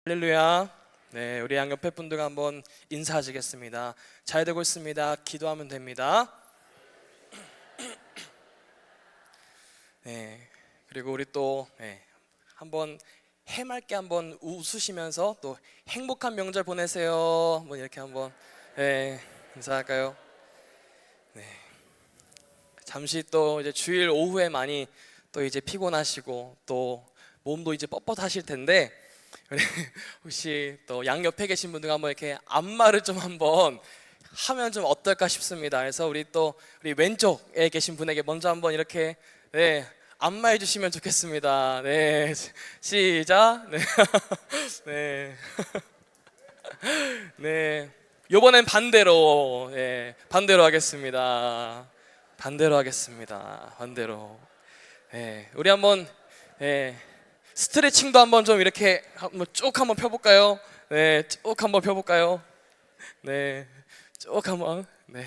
할렐루야. 네, 우리 양옆에 분들과 한번 인사하시겠습니다. 잘 되고 있습니다. 기도하면 됩니다. 네, 그리고 우리 또 한번 해맑게 한번 웃으시면서 또 행복한 명절 보내세요. 뭐 이렇게 한번 인사할까요? 네, 잠시 또 이제 주일 오후에 많이 또 이제 피곤하시고 또 몸도 이제 뻣뻣하실 텐데. 우리 혹시 또 양옆에 계신 분들 한번 이렇게 안마를 좀 한번 하면 좀 어떨까 싶습니다. 그래서 우리 왼쪽에 계신 분에게 먼저 한번 이렇게 안마해 주시면 좋겠습니다. 네, 시작. 네, 네, 네. 요번엔 반대로, 반대로 하겠습니다. 반대로 하겠습니다. 반대로. 우리 한번 스트레칭도 한번 좀 이렇게 한번 쭉 한번 펴볼까요? 네, 쭉 한번 펴볼까요? 네, 쭉 한번. 네,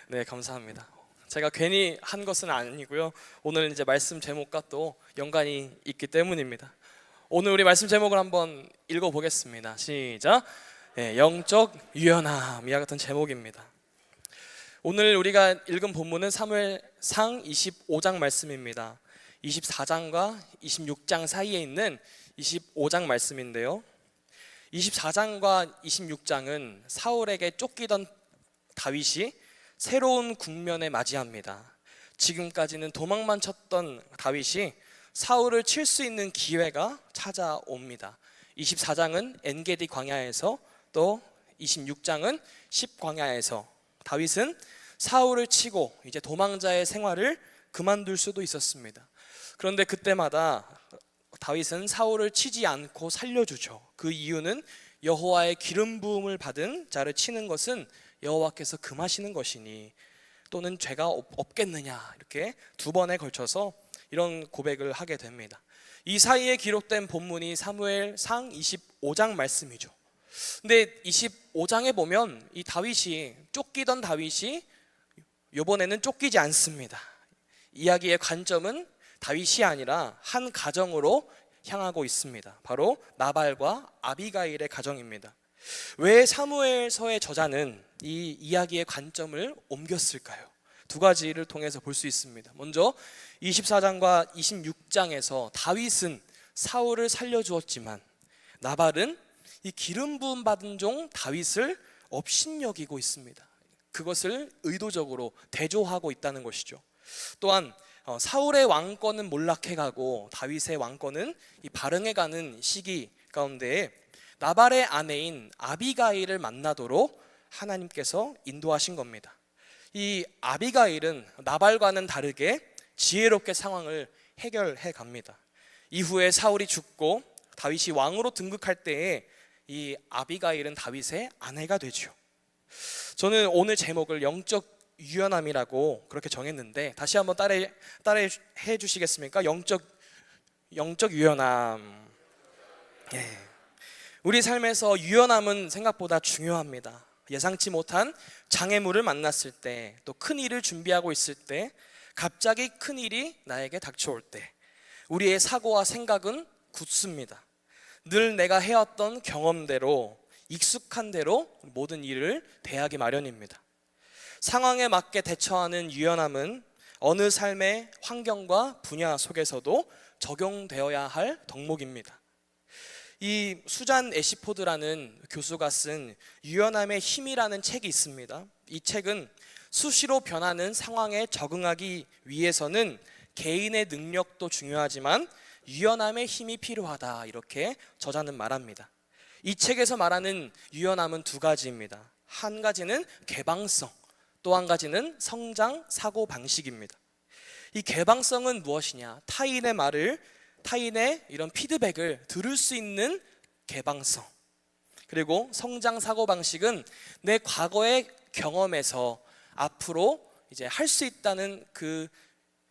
네, 감사합니다. 제가 괜히 한 것은 아니고요. 오늘 이제 말씀 제목과 또 연관이 있기 때문입니다. 오늘 우리 말씀 제목을 한번 읽어보겠습니다. 시작. 영적 유연함 이와 같은 제목입니다. 오늘 우리가 읽은 본문은 사무엘상 25장 말씀입니다. 24장과 26장 사이에 있는 25장 말씀인데요, 24장과 26장은 사울에게 쫓기던 다윗이 새로운 국면에 맞이합니다. 지금까지는 도망만 쳤던 다윗이 사울을 칠 수 있는 기회가 찾아옵니다. 24장은 엔게디 광야에서, 또 26장은 십광야에서 다윗은 사울을 치고 이제 도망자의 생활을 그만둘 수도 있었습니다. 그런데 그때마다 다윗은 사울을 치지 않고 살려주죠. 그 이유는 여호와의 기름 부음을 받은 자를 치는 것은 여호와께서 금하시는 것이니 또는 죄가 없겠느냐, 이렇게 두 번에 걸쳐서 이런 고백을 하게 됩니다. 이 사이에 기록된 본문이 사무엘상 25장 말씀이죠. 근데 25장에 보면 이 다윗이, 쫓기던 다윗이 이번에는 쫓기지 않습니다. 이야기의 관점은 다윗이 아니라 한 가정으로 향하고 있습니다. 바로 나발과 아비가일의 가정입니다. 왜 사무엘서의 저자는 이 이야기의 관점을 옮겼을까요? 두 가지를 통해서 볼 수 있습니다. 먼저 24장과 26장에서 다윗은 사울을 살려주었지만 나발은 이 기름 부음 받은 종 다윗을 업신여기고 있습니다. 그것을 의도적으로 대조하고 있다는 것이죠. 또한 사울의 왕권은 몰락해가고 다윗의 왕권은 발흥해가는 시기 가운데 나발의 아내인 아비가일을 만나도록 하나님께서 인도하신 겁니다. 이 아비가일은 나발과는 다르게 지혜롭게 상황을 해결해 갑니다. 이후에 사울이 죽고 다윗이 왕으로 등극할 때에 이 아비가일은 다윗의 아내가 되죠. 저는 오늘 제목을 영적 유연함이라고 그렇게 정했는데, 다시 한번 따라해 주시겠습니까? 영적 유연함. 우리 삶에서 유연함은 생각보다 중요합니다. 예상치 못한 장애물을 만났을 때, 또 큰 일을 준비하고 있을 때, 갑자기 큰 일이 나에게 닥쳐올 때 우리의 사고와 생각은 굳습니다. 늘 내가 해왔던 경험대로, 익숙한 대로 모든 일을 대하기 마련입니다. 상황에 맞게 대처하는 유연함은 어느 삶의 환경과 분야 속에서도 적용되어야 할 덕목입니다. 이 수잔 애시포드라는 교수가 쓴 유연함의 힘이라는 책이 있습니다. 이 책은 수시로 변하는 상황에 적응하기 위해서는 개인의 능력도 중요하지만 유연함의 힘이 필요하다, 이렇게 저자는 말합니다. 이 책에서 말하는 유연함은 두 가지입니다. 한 가지는 개방성, 또 한 가지는 성장 사고 방식입니다. 이 개방성은 무엇이냐? 타인의 말을, 타인의 이런 피드백을 들을 수 있는 개방성. 그리고 성장 사고 방식은 내 과거의 경험에서 앞으로 이제 할 수 있다는 그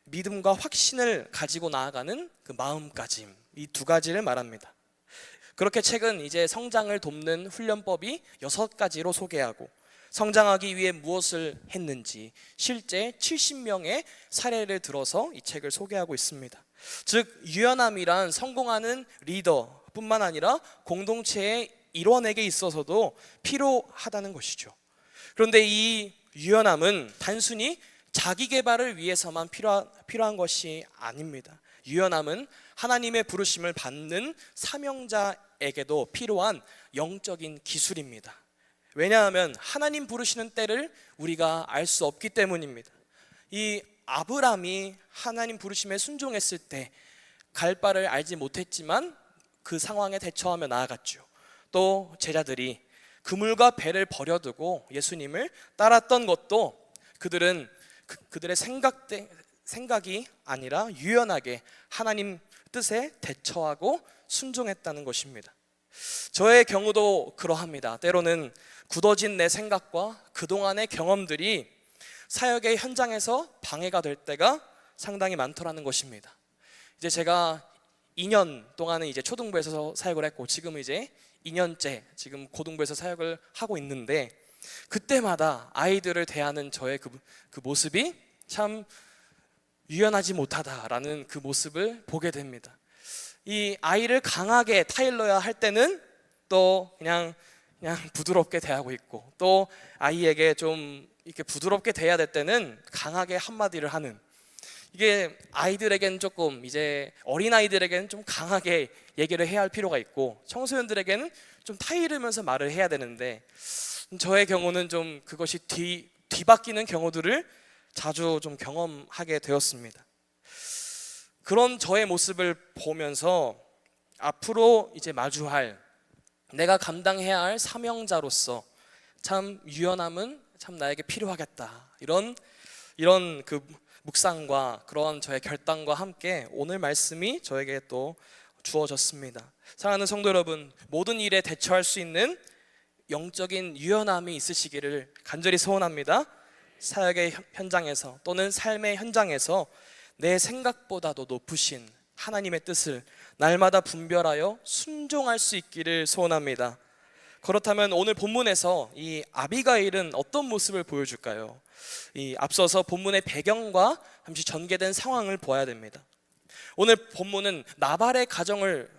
믿음과 확신을 가지고 나아가는 그 마음가짐, 이 두 가지를 말합니다. 그렇게 책은 이제 성장을 돕는 훈련법이 6가지로 소개하고, 성장하기 위해 무엇을 했는지 실제 70명의 사례를 들어서 이 책을 소개하고 있습니다. 즉 유연함이란 성공하는 리더 것뿐만 아니라 공동체의 일원에게 있어서도 필요하다는 것이죠. 그런데 이 유연함은 단순히 자기 개발을 위해서만 필요한 것이 아닙니다. 유연함은 하나님의 부르심을 받는 사명자에게도 필요한 영적인 기술입니다. 왜냐하면 하나님 부르시는 때를 우리가 알 수 없기 때문입니다. 이 아브람이 하나님 부르심에 순종했을 때 갈 바를 알지 못했지만 그 상황에 대처하며 나아갔죠. 또 제자들이 그물과 배를 버려두고 예수님을 따랐던 것도 그들의 생각이 아니라 유연하게 하나님 뜻에 대처하고 순종했다는 것입니다. 저의 경우도 그러합니다. 때로는 굳어진 내 생각과 그동안의 경험들이 사역의 현장에서 방해가 될 때가 상당히 많더라는 것입니다. 이제 제가 2년 동안은 이제 초등부에서 사역을 했고 지금은 이제 2년째 지금 고등부에서 사역을 하고 있는데 그때마다 아이들을 대하는 저의 그 모습이 참 유연하지 못하다라는 그 모습을 보게 됩니다. 이 아이를 강하게 타일러야 할 때는 또 그냥 부드럽게 대하고 있고, 또 아이에게 좀 이렇게 부드럽게 대해야 될 때는 강하게 한마디를 하는, 이게 아이들에게는 조금 이제 어린 아이들에게는 좀 강하게 얘기를 해야 할 필요가 있고 청소년들에게는 좀 타이르면서 말을 해야 되는데 저의 경우는 좀 그것이 뒤바뀌는 경우들을 자주 좀 경험하게 되었습니다. 그런 저의 모습을 보면서 앞으로 이제 마주할 내가 감당해야 할 사명자로서 참 유연함은 참 나에게 필요하겠다, 이런 그 묵상과 그런 저의 결단과 함께 오늘 말씀이 저에게 또 주어졌습니다. 사랑하는 성도 여러분, 모든 일에 대처할 수 있는 영적인 유연함이 있으시기를 간절히 소원합니다. 사역의 현장에서 또는 삶의 현장에서 내 생각보다도 높으신 하나님의 뜻을 날마다 분별하여 순종할 수 있기를 소원합니다. 그렇다면 오늘 본문에서 이 아비가일은 어떤 모습을 보여줄까요? 이 앞서서 본문의 배경과 잠시 전개된 상황을 보아야 됩니다. 오늘 본문은 나발의 가정을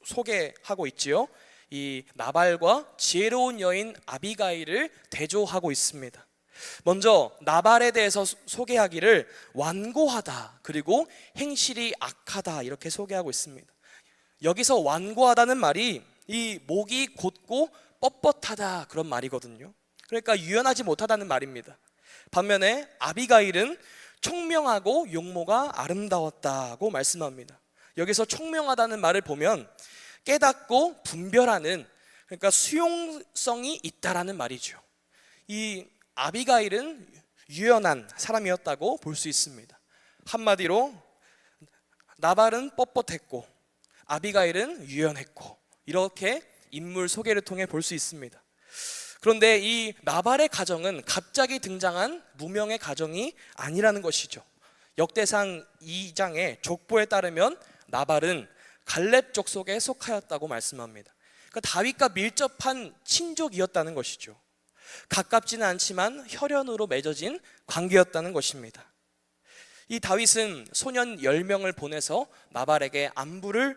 소개하고 있지요. 이 나발과 지혜로운 여인 아비가일을 대조하고 있습니다. 먼저 나발에 대해서 소개하기를 완고하다, 그리고 행실이 악하다, 이렇게 소개하고 있습니다. 여기서 완고하다는 말이 이 목이 곧고 뻣뻣하다 그런 말이거든요. 그러니까 유연하지 못하다는 말입니다. 반면에 아비가일은 총명하고 용모가 아름다웠다고 말씀합니다. 여기서 총명하다는 말을 보면 깨닫고 분별하는, 그러니까 수용성이 있다라는 말이죠. 이 아비가일은 유연한 사람이었다고 볼 수 있습니다. 한마디로 나발은 뻣뻣했고 아비가일은 유연했고, 이렇게 인물 소개를 통해 볼 수 있습니다. 그런데 이 나발의 가정은 갑자기 등장한 무명의 가정이 아니라는 것이죠. 역대상 2장의 족보에 따르면 나발은 갈렙 족속에 속하였다고 말씀합니다. 그러니까 다윗과 밀접한 친족이었다는 것이죠. 가깝지는 않지만 혈연으로 맺어진 관계였다는 것입니다. 이 다윗은 소년 10명을 보내서 나발에게 안부를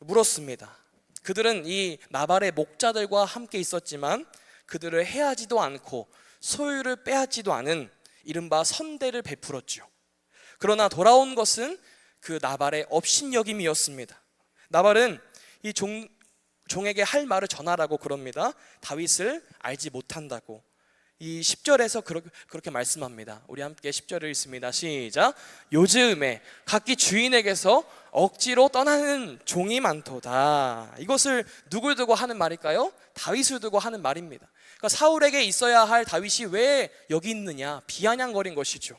물었습니다. 그들은 이 나발의 목자들과 함께 있었지만 그들을 해하지도 않고 소유를 빼앗지도 않은 이른바 선대를 베풀었죠. 그러나 돌아온 것은 그 나발의 업신여김이었습니다. 나발은 이 종에게 할 말을 전하라고 그럽니다. 다윗을 알지 못한다고. 이 10절에서 그렇게 말씀합니다. 우리 함께 10절을 읽습니다. 시작. 요즘에 각기 주인에게서 억지로 떠나는 종이 많도다. 이것을 누굴 두고 하는 말일까요? 다윗을 두고 하는 말입니다. 그러니까 사울에게 있어야 할 다윗이 왜 여기 있느냐, 비아냥거린 것이죠.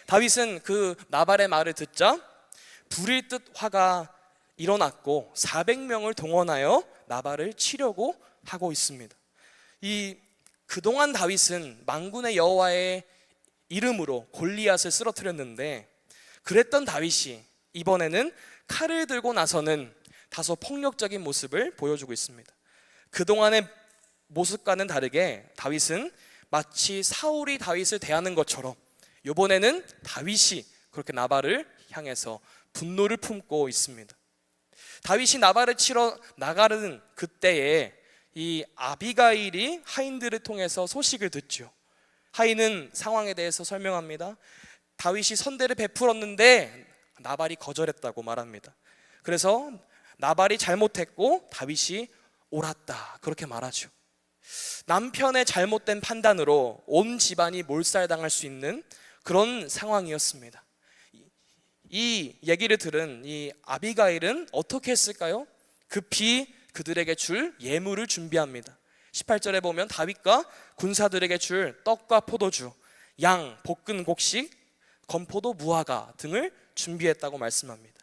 다윗은 그 나발의 말을 듣자 불일 듯 화가 일어났고 400명을 동원하여 나발을 치려고 하고 있습니다. 그동안 다윗은 만군의 여호와의 이름으로 골리앗을 쓰러뜨렸는데, 그랬던 다윗이 이번에는 칼을 들고 나서는 다소 폭력적인 모습을 보여주고 있습니다. 그동안의 모습과는 다르게 다윗은 마치 사울이 다윗을 대하는 것처럼 이번에는 다윗이 그렇게 나발을 향해서 분노를 품고 있습니다. 다윗이 나발을 치러 나가는 그때에 이 아비가일이 하인들을 통해서 소식을 듣죠. 하인은 상황에 대해서 설명합니다. 다윗이 선대를 베풀었는데 나발이 거절했다고 말합니다. 그래서 나발이 잘못했고 다윗이 옳았다, 그렇게 말하죠. 남편의 잘못된 판단으로 온 집안이 몰살당할 수 있는 그런 상황이었습니다. 이 얘기를 들은 이 아비가일은 어떻게 했을까요? 급히 그들에게 줄 예물을 준비합니다. 18절에 보면 다윗과 군사들에게 줄 떡과 포도주, 양, 볶은 곡식, 건포도 무화과 등을 준비했다고 말씀합니다.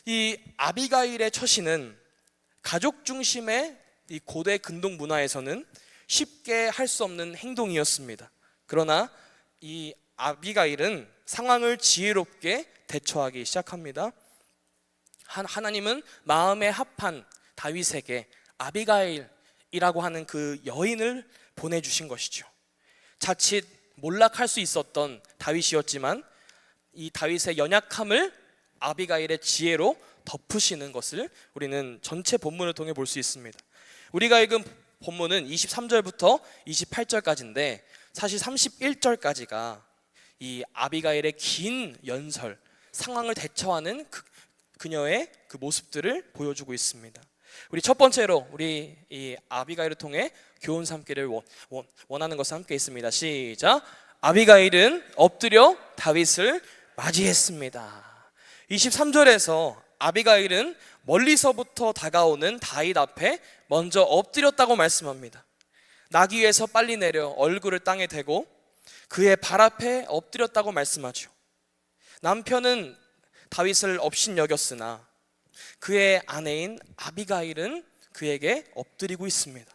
이 아비가일의 처신은 가족 중심의 이 고대 근동 문화에서는 쉽게 할 수 없는 행동이었습니다. 그러나 이 아비가일은 상황을 지혜롭게 대처하기 시작합니다. 하나님은 마음에 합한 다윗에게 아비가일이라고 하는 그 여인을 보내주신 것이죠. 자칫 몰락할 수 있었던 다윗이었지만 이 다윗의 연약함을 아비가일의 지혜로 덮으시는 것을 우리는 전체 본문을 통해 볼 수 있습니다. 우리가 읽은 본문은 23절부터 28절까지인데 사실 31절까지가 이 아비가일의 긴 연설, 상황을 대처하는 그녀의 그 모습들을 보여주고 있습니다. 우리 첫 번째로 우리 이 아비가일을 통해 교훈 삼기를 원하는 것을 함께 있습니다. 시작. 아비가일은 엎드려 다윗을 맞이했습니다. 23절에서 아비가일은 멀리서부터 다가오는 다윗 앞에 먼저 엎드렸다고 말씀합니다. 나귀 위에서 빨리 내려 얼굴을 땅에 대고 그의 발 앞에 엎드렸다고 말씀하죠. 남편은 다윗을 업신여겼으나 그의 아내인 아비가일은 그에게 엎드리고 있습니다.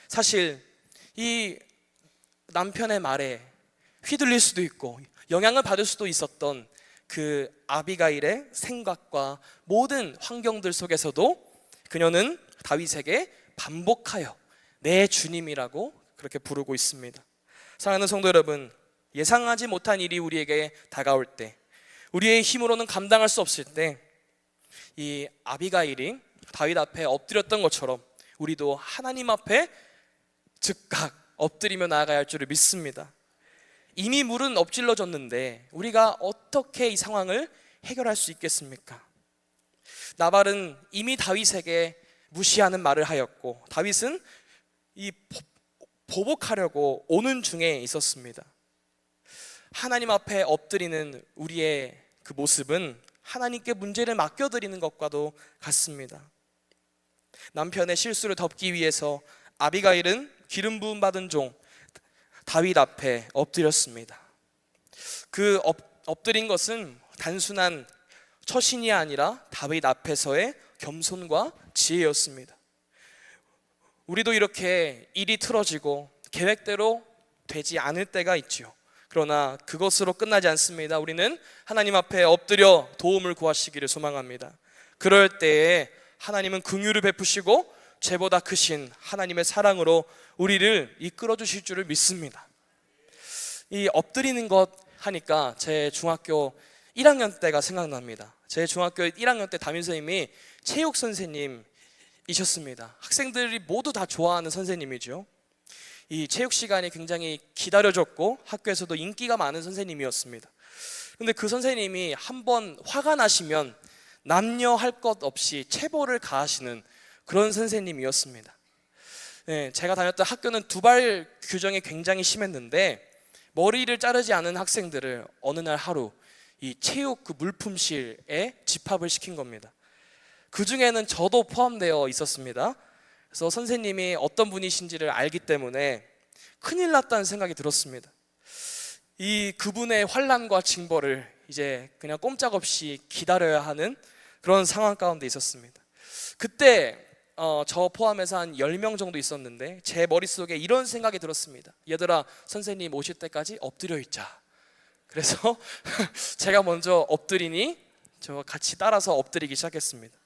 사실 이 남편의 말에 휘둘릴 수도 있고 영향을 받을 수도 있었던 그 아비가일의 생각과 모든 환경들 속에서도 그녀는 다윗에게 반복하여 내 주님이라고 그렇게 부르고 있습니다. 사랑하는 성도 여러분, 예상하지 못한 일이 우리에게 다가올 때, 우리의 힘으로는 감당할 수 없을 때 이 아비가일이 다윗 앞에 엎드렸던 것처럼 우리도 하나님 앞에 즉각 엎드리며 나아가야 할 줄을 믿습니다. 이미 물은 엎질러졌는데 우리가 어떻게 이 상황을 해결할 수 있겠습니까? 나발은 이미 다윗에게 무시하는 말을 하였고 다윗은 이 보복하려고 오는 중에 있었습니다. 하나님 앞에 엎드리는 우리의 그 모습은 하나님께 문제를 맡겨드리는 것과도 같습니다. 남편의 실수를 덮기 위해서 아비가일은 기름 부음 받은 종 다윗 앞에 엎드렸습니다. 그 엎드린 것은 단순한 처신이 아니라 다윗 앞에서의 겸손과 지혜였습니다. 우리도 이렇게 일이 틀어지고 계획대로 되지 않을 때가 있죠. 그러나 그것으로 끝나지 않습니다. 우리는 하나님 앞에 엎드려 도움을 구하시기를 소망합니다. 그럴 때에 하나님은 긍휼을 베푸시고 죄보다 크신 하나님의 사랑으로 우리를 이끌어 주실 줄을 믿습니다. 이 엎드리는 것 하니까 제 중학교 1학년 때가 생각납니다. 제 중학교 1학년 때 담임 선생님이 체육 선생님이셨습니다. 학생들이 모두 다 좋아하는 선생님이죠. 이 체육 시간이 굉장히 기다려졌고 학교에서도 인기가 많은 선생님이었습니다. 그런데 그 선생님이 한번 화가 나시면 남녀 할 것 없이 체벌을 가하시는 그런 선생님이었습니다. 네, 제가 다녔던 학교는 두발 규정이 굉장히 심했는데 머리를 자르지 않은 학생들을 어느 날 하루 이 체육 그 물품실에 집합을 시킨 겁니다. 그 중에는 저도 포함되어 있었습니다. 그래서 선생님이 어떤 분이신지를 알기 때문에 큰일 났다는 생각이 들었습니다. 이 그분의 환난과 징벌을 이제 그냥 꼼짝없이 기다려야 하는 그런 상황 가운데 있었습니다. 그때 저 포함해서 한 10명 정도 있었는데 제 머릿속에 이런 생각이 들었습니다. 얘들아, 선생님 오실 때까지 엎드려 있자. 그래서 제가 먼저 엎드리니 저 같이 따라서 엎드리기 시작했습니다.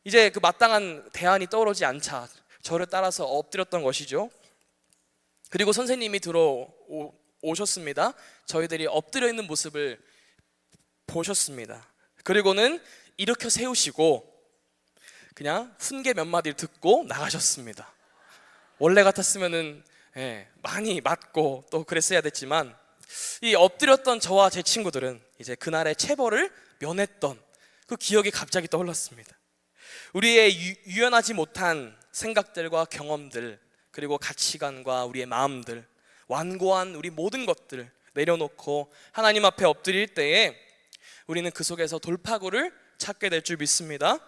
이제 그 마땅한 대안이 떠오르지 않자 저를 따라서 엎드렸던 것이죠. 그리고 선생님이 들어오셨습니다. 저희들이 엎드려 있는 모습을 보셨습니다. 그리고는 일으켜 세우시고 그냥 훈계 몇 마디를 듣고 나가셨습니다. 원래 같았으면은 많이 맞고 또 그랬어야 됐지만, 이 엎드렸던 저와 제 친구들은 이제 그날의 체벌을 면했던 그 기억이 갑자기 떠올랐습니다. 우리의 유연하지 못한 생각들과 경험들, 그리고 가치관과 우리의 마음들, 완고한 우리 모든 것들 내려놓고 하나님 앞에 엎드릴 때에 우리는 그 속에서 돌파구를 찾게 될 줄 믿습니다.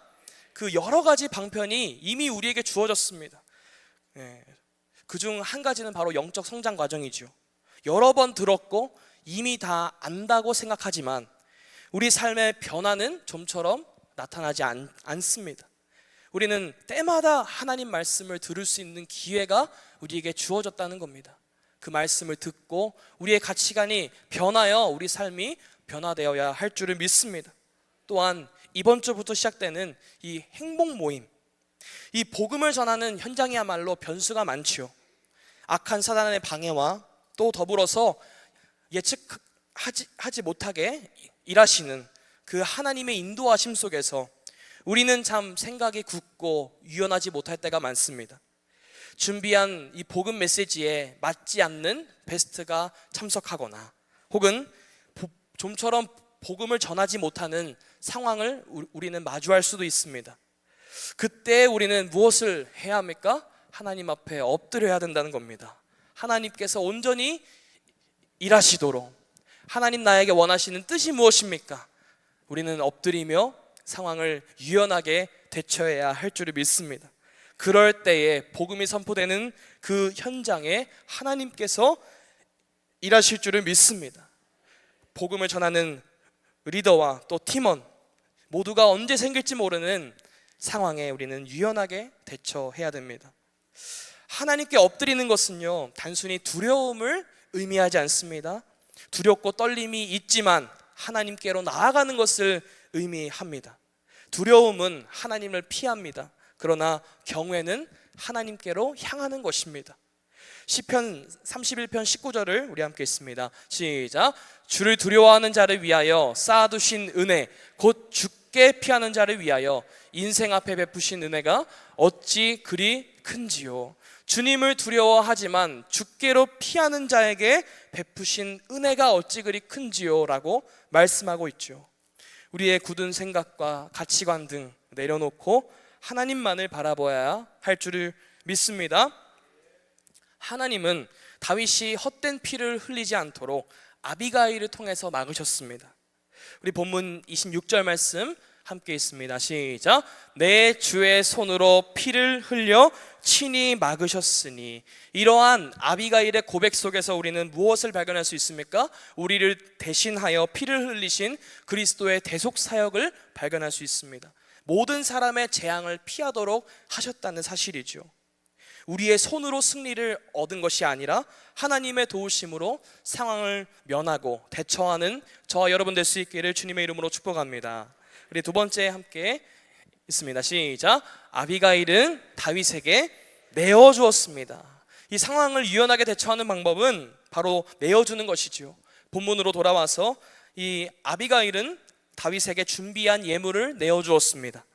그 여러 가지 방편이 이미 우리에게 주어졌습니다. 그중 한 가지는 바로 영적 성장 과정이죠. 여러 번 들었고 이미 다 안다고 생각하지만 우리 삶의 변화는 좀처럼 나타나지 않습니다. 우리는 때마다 하나님 말씀을 들을 수 있는 기회가 우리에게 주어졌다는 겁니다. 그 말씀을 듣고 우리의 가치관이 변하여 우리 삶이 변화되어야 할 줄을 믿습니다. 또한 이번 주부터 시작되는 이 행복 모임, 이 복음을 전하는 현장이야말로 변수가 많지요. 악한 사단의 방해와 또 더불어서 예측하지 못하게 일하시는 그 하나님의 인도하심 속에서 우리는 참 생각이 굳고 유연하지 못할 때가 많습니다. 준비한 이 복음 메시지에 맞지 않는 베스트가 참석하거나 혹은 좀처럼 복음을 전하지 못하는 상황을 우리는 마주할 수도 있습니다. 그때 우리는 무엇을 해야 합니까? 하나님 앞에 엎드려야 된다는 겁니다. 하나님께서 온전히 일하시도록, 하나님 나에게 원하시는 뜻이 무엇입니까? 우리는 엎드리며 상황을 유연하게 대처해야 할 줄을 믿습니다. 그럴 때에 복음이 선포되는 그 현장에 하나님께서 일하실 줄을 믿습니다. 복음을 전하는 리더와 또 팀원 모두가 언제 생길지 모르는 상황에 우리는 유연하게 대처해야 됩니다. 하나님께 엎드리는 것은요, 단순히 두려움을 의미하지 않습니다. 두렵고 떨림이 있지만 하나님께로 나아가는 것을 의미합니다. 두려움은 하나님을 피합니다. 그러나 경외는 하나님께로 향하는 것입니다. 시편 31편 19절을 우리 함께 읽습니다. 시작. 주를 두려워하는 자를 위하여 쌓아두신 은혜, 곧 주께 피하는 자를 위하여 인생 앞에 베푸신 은혜가 어찌 그리 큰지요. 주님을 두려워하지만 주께로 피하는 자에게 베푸신 은혜가 어찌 그리 큰지요 라고 말씀하고 있죠. 우리의 굳은 생각과 가치관 등 내려놓고 하나님만을 바라봐야 할 줄을 믿습니다. 하나님은 다윗이 헛된 피를 흘리지 않도록 아비가일을 통해서 막으셨습니다. 우리 본문 26절 말씀 함께 있습니다. 시작. 내 주의 손으로 피를 흘려 친히 막으셨으니. 이러한 아비가일의 고백 속에서 우리는 무엇을 발견할 수 있습니까? 우리를 대신하여 피를 흘리신 그리스도의 대속 사역을 발견할 수 있습니다. 모든 사람의 재앙을 피하도록 하셨다는 사실이죠. 우리의 손으로 승리를 얻은 것이 아니라 하나님의 도우심으로 상황을 면하고 대처하는 저와 여러분 될 수 있기를 주님의 이름으로 축복합니다. 우리 두 번째 함께 있습니다. 시작. 아비가일은 다윗에게 내어주었습니다. 이 상황을 유연하게 대처하는 방법은 바로 내어주는 것이지요. 본문으로 돌아와서 이 아비가일은 다윗에게 준비한 예물을 내어주었습니다.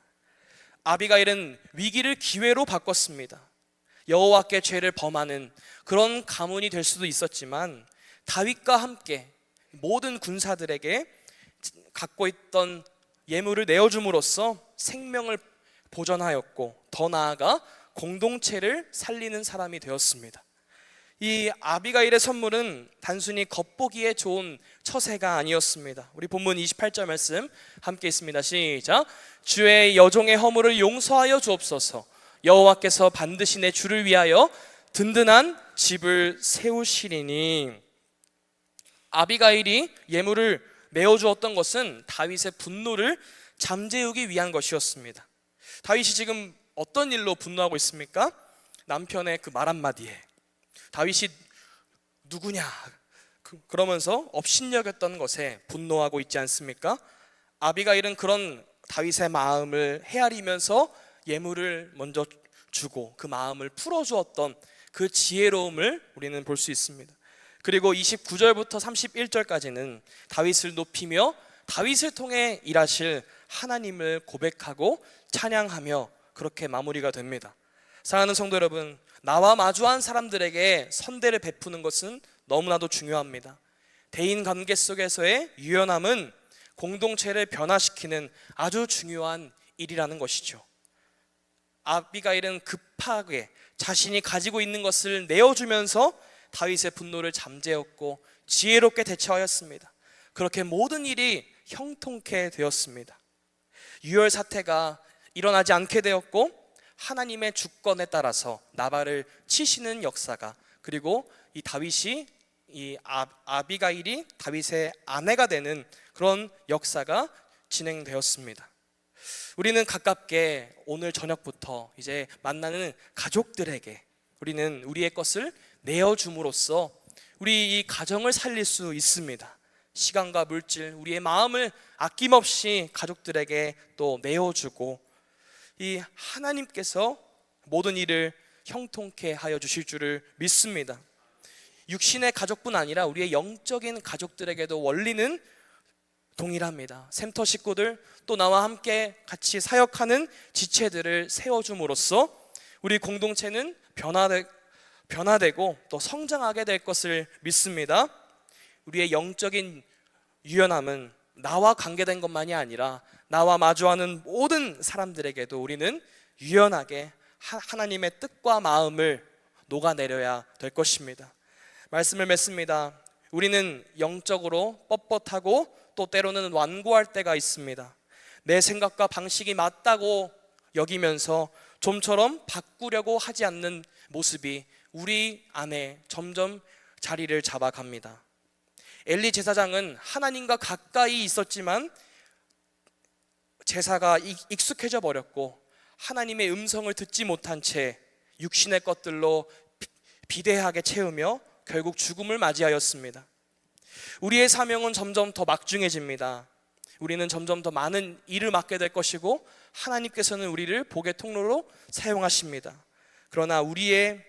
아비가일은 위기를 기회로 바꿨습니다. 여호와께 죄를 범하는 그런 가문이 될 수도 있었지만 다윗과 함께 모든 군사들에게 갖고 있던 예물을 내어줌으로써 생명을 보전하였고 더 나아가 공동체를 살리는 사람이 되었습니다. 이 아비가일의 선물은 단순히 겉보기에 좋은 처세가 아니었습니다. 우리 본문 28절 말씀 함께 있습니다. 시작. 주의 여종의 허물을 용서하여 주옵소서. 여호와께서 반드시 내 주를 위하여 든든한 집을 세우시리니. 아비가일이 예물을 내어주었던 것은 다윗의 분노를 잠재우기 위한 것이었습니다. 다윗이 지금 어떤 일로 분노하고 있습니까? 남편의 그 말 한마디에 다윗이 누구냐 그러면서 업신여겼던 것에 분노하고 있지 않습니까? 아비가일은 그런 다윗의 마음을 헤아리면서 예물을 먼저 주고 그 마음을 풀어주었던 그 지혜로움을 우리는 볼 수 있습니다. 그리고 29절부터 31절까지는 다윗을 높이며 다윗을 통해 일하실 하나님을 고백하고 찬양하며 그렇게 마무리가 됩니다. 사랑하는 성도 여러분, 나와 마주한 사람들에게 선대를 베푸는 것은 너무나도 중요합니다. 대인 관계 속에서의 유연함은 공동체를 변화시키는 아주 중요한 일이라는 것이죠. 아비가일은 급하게 자신이 가지고 있는 것을 내어주면서 다윗의 분노를 잠재웠고 지혜롭게 대처하였습니다. 그렇게 모든 일이 형통케 되었습니다. 유혈 사태가 일어나지 않게 되었고 하나님의 주권에 따라서 나발을 치시는 역사가, 그리고 이 다윗이 이 아비가일이 다윗의 아내가 되는 그런 역사가 진행되었습니다. 우리는 가깝게 오늘 저녁부터 이제 만나는 가족들에게 우리는 우리의 것을 내어줌으로써 우리 이 가정을 살릴 수 있습니다. 시간과 물질, 우리의 마음을 아낌없이 가족들에게 또 내어주고, 이 하나님께서 모든 일을 형통케 하여 주실 줄을 믿습니다. 육신의 가족뿐 아니라 우리의 영적인 가족들에게도 원리는 동일합니다. 샘터 식구들, 또 나와 함께 같이 사역하는 지체들을 세워줌으로써 우리 공동체는 변화되고 또 성장하게 될 것을 믿습니다. 우리의 영적인 유연함은 나와 관계된 것만이 아니라 나와 마주하는 모든 사람들에게도 우리는 유연하게 하나님의 뜻과 마음을 녹아내려야 될 것입니다. 말씀을 맺습니다. 우리는 영적으로 뻣뻣하고 또 때로는 완고할 때가 있습니다. 내 생각과 방식이 맞다고 여기면서 좀처럼 바꾸려고 하지 않는 모습이 우리 안에 점점 자리를 잡아갑니다. 엘리 제사장은 하나님과 가까이 있었지만 제사가 익숙해져 버렸고 하나님의 음성을 듣지 못한 채 육신의 것들로 비대하게 채우며 결국 죽음을 맞이하였습니다. 우리의 사명은 점점 더 막중해집니다. 우리는 점점 더 많은 일을 맡게 될 것이고 하나님께서는 우리를 복의 통로로 사용하십니다. 그러나 우리의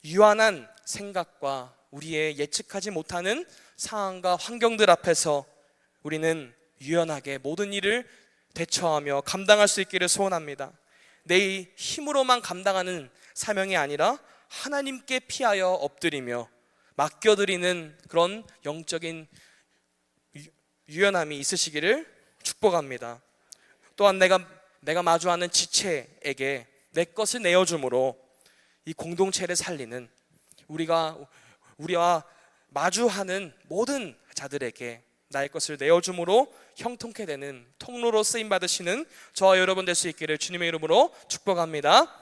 유한한 생각과 우리의 예측하지 못하는 상황과 환경들 앞에서 우리는 유연하게 모든 일을 대처하며 감당할 수 있기를 소원합니다. 내 힘으로만 감당하는 사명이 아니라 하나님께 피하여 엎드리며 맡겨드리는 그런 영적인 유연함이 있으시기를 축복합니다. 또한 내가 마주하는 지체에게 내 것을 내어줌으로 이 공동체를 살리는, 우리와 마주하는 모든 자들에게 나의 것을 내어줌으로 형통케 되는 통로로 쓰임 받으시는 저와 여러분 될 수 있기를 주님의 이름으로 축복합니다.